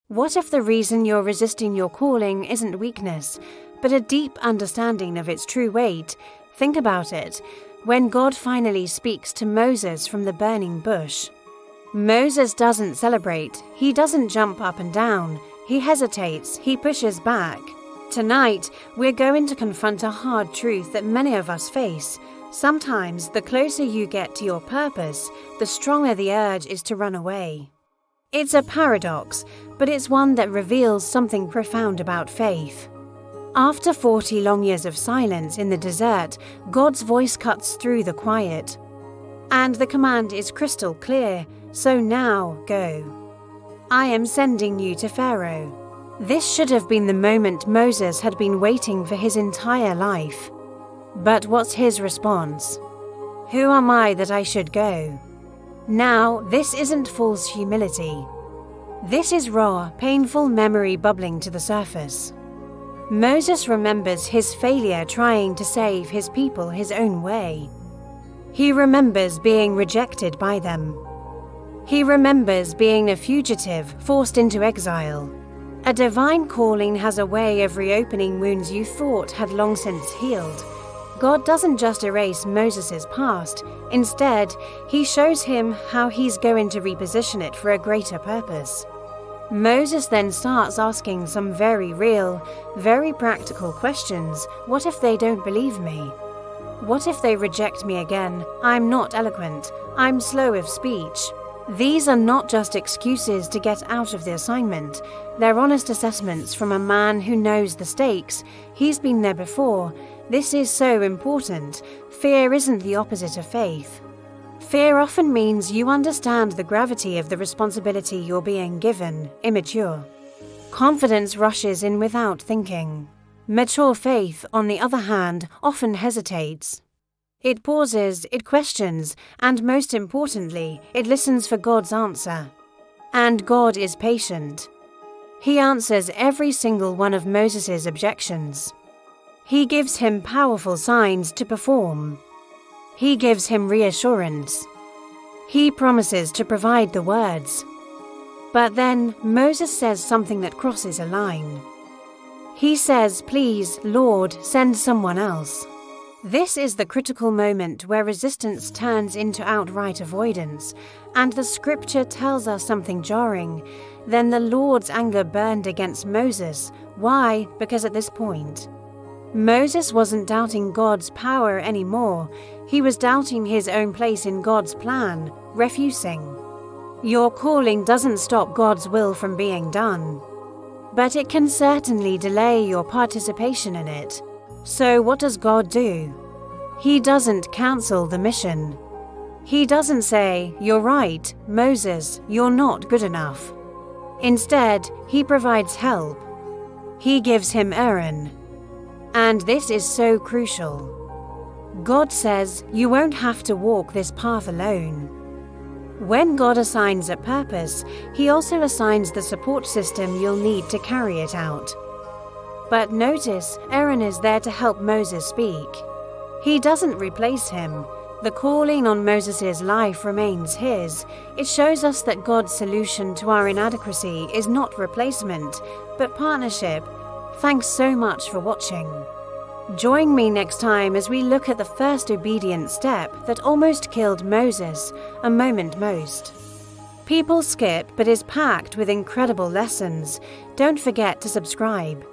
What if the reason you're resisting your calling isn't weakness, but a deep understanding of its true weight? Think about it. When God finally speaks to Moses from the burning bush, Moses doesn't celebrate, he doesn't jump up and down, he hesitates, he pushes back. Tonight, we're going to confront a hard truth that many of us face. Sometimes, the closer you get to your purpose, the stronger the urge is to run away. It's a paradox, but it's one that reveals something profound about faith. After 40 long years of silence in the desert, God's voice cuts through the quiet. And the command is crystal clear, so now go. I am sending you to Pharaoh. This should have been the moment Moses had been waiting for his entire life. But what's his response? Who am I that I should go? Now, this isn't false humility. This is raw, painful memory bubbling to the surface. Moses remembers his failure trying to save his people his own way. He remembers being rejected by them. He remembers being a fugitive forced into exile. A divine calling has a way of reopening wounds you thought had long since healed. God doesn't just erase Moses' past. Instead, he shows him how he's going to reposition it for a greater purpose. Moses then starts asking some very real, very practical questions. What if they don't believe me? What if they reject me again? I'm not eloquent. I'm slow of speech. These are not just excuses to get out of the assignment. They're honest assessments from a man who knows the stakes. He's been there before. This is so important. Fear isn't the opposite of faith. Fear often means you understand the gravity of the responsibility you're being given, immature. Confidence rushes in without thinking. Mature faith, on the other hand, often hesitates. It pauses, it questions, and most importantly, it listens for God's answer. And God is patient. He answers every single one of Moses' objections. He gives him powerful signs to perform. He gives him reassurance. He promises to provide the words. But then Moses says something that crosses a line. He says, "Please, Lord, send someone else." This is the critical moment where resistance turns into outright avoidance, and the scripture tells us something jarring. Then the Lord's anger burned against Moses. Why? Because at this point, Moses wasn't doubting God's power anymore. He was doubting his own place in God's plan, refusing. Your calling doesn't stop God's will from being done, but it can certainly delay your participation in it. So what does God do? He doesn't cancel the mission. He doesn't say, "You're right, Moses, you're not good enough." Instead, he provides help. He gives him Aaron. And this is so crucial. God says, you won't have to walk this path alone. When God assigns a purpose, he also assigns the support system you'll need to carry it out. But notice, Aaron is there to help Moses speak. He doesn't replace him. The calling on Moses' life remains his. It shows us that God's solution to our inadequacy is not replacement, but partnership. Thanks so much for watching. Join me next time as we look at the first obedient step that almost killed Moses, a moment most. People skip but is packed with incredible lessons. Don't forget to subscribe.